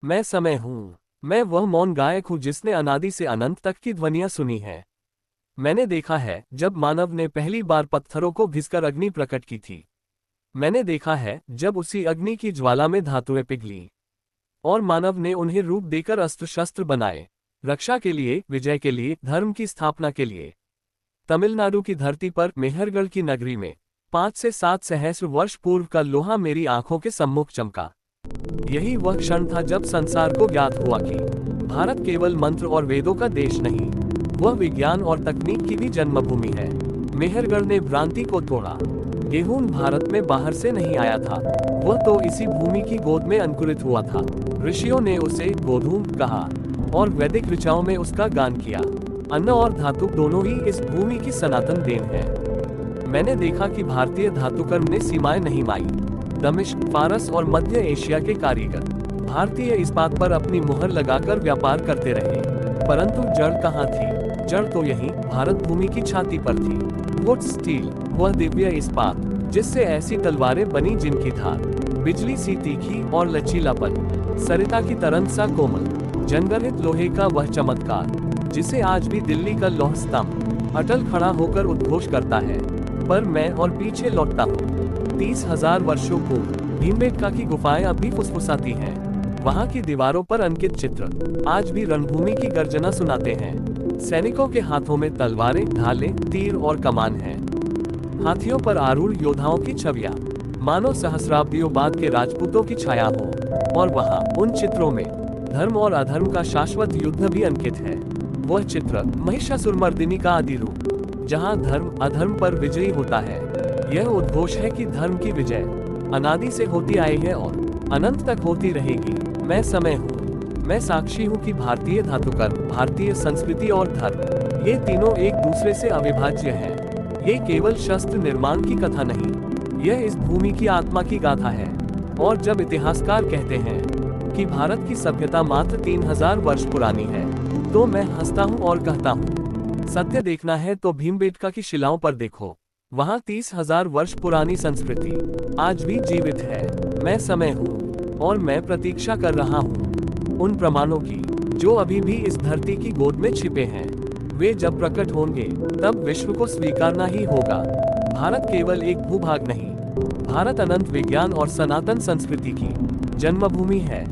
मैं समय हूँ। मैं वह मौन गायक हूँ जिसने अनादि से अनंत तक की ध्वनियाँ सुनी हैं। मैंने देखा है जब मानव ने पहली बार पत्थरों को घिसकर अग्नि प्रकट की थी। मैंने देखा है जब उसी अग्नि की ज्वाला में धातुएं पिघली और मानव ने उन्हें रूप देकर अस्त्र शस्त्र बनाए। रक्षा के लिए, विजय के लिए, धर्म की स्थापना के लिए। तमिलनाडु की धरती पर मेहरगढ़ की नगरी में 5 से 7 सहस्र वर्ष पूर्व का लोहा मेरी आंखों के सम्मुख चमका। यही वह क्षण था जब संसार को ज्ञात हुआ कि भारत केवल मंत्र और वेदों का देश नहीं, वह विज्ञान और तकनीक की भी जन्मभूमि है। मेहरगढ़ ने भ्रांति को तोड़ा। गेहूं भारत में बाहर से नहीं आया था, वह तो इसी भूमि की गोद में अंकुरित हुआ था। ऋषियों ने उसे गोधूम कहा और वैदिक ऋचाओं में उसका गान किया। अन्न और धातु दोनों ही इस भूमि की सनातन देन है। मैंने देखा कि भारतीय धातुकर्म ने सीमाएं नहीं माई। दमिश्क, फारस और मध्य एशिया के कारीगर भारतीय इस्पात पर अपनी मुहर लगाकर व्यापार करते रहे, परंतु जड़ कहाँ थी? जड़ तो यहीं भारत भूमि की छाती पर थी। वुड स्टील, वह दिव्य इस्पात जिससे ऐसी तलवारें बनी जिनकी धार बिजली सी तीखी और लचीलापन, सरिता की तरंग सा कोमल, जंगरहित लोहे का वह चमत्कार जिसे आज भी दिल्ली का लौह स्तंभ अटल खड़ा होकर उद्घोष करता है। पर मैं और पीछे लौटता हूँ। 30,000 वर्षों पूर्व भीमबेटका की गुफाएं अब भी फुसफुसाती हैं। वहाँ की दीवारों पर अंकित चित्र आज भी रणभूमि की गर्जना सुनाते हैं। सैनिकों के हाथों में तलवारें, ढालें, तीर और कमान हैं। हाथियों पर आरूढ़ योद्धाओं की छवियां मानो सहस्राब्दियों बाद के राजपूतों की छाया हो। और वहाँ उन चित्रों में धर्म और अधर्म का शाश्वत युद्ध भी अंकित है। वह चित्र महिषासुरमर्दिनी का आदि रूप, जहाँ धर्म अधर्म पर विजयी होता है। यह उद्घोष है कि धर्म की विजय अनादि से होती आई है और अनंत तक होती रहेगी। मैं समय हूँ। मैं साक्षी हूँ कि भारतीय धातुकर्म, भारतीय संस्कृति और धर्म, ये तीनों एक दूसरे से अविभाज्य हैं। ये केवल शस्त्र निर्माण की कथा नहीं, यह इस भूमि की आत्मा की गाथा है। और जब इतिहासकार कहते हैं कि भारत की सभ्यता मात्र 3,000 वर्ष पुरानी है, तो मैं हंसता हूँ और कहता हूँ, सत्य देखना है तो भीमबेटका की शिलाओं पर देखो। वहाँ 30,000 वर्ष पुरानी संस्कृति आज भी जीवित है। मैं समय हूँ और मैं प्रतीक्षा कर रहा हूँ उन प्रमाणों की जो अभी भी इस धरती की गोद में छिपे हैं। वे जब प्रकट होंगे तब विश्व को स्वीकारना ही होगा। भारत केवल एक भूभाग नहीं, भारत अनंत विज्ञान और सनातन संस्कृति की जन्मभूमि है।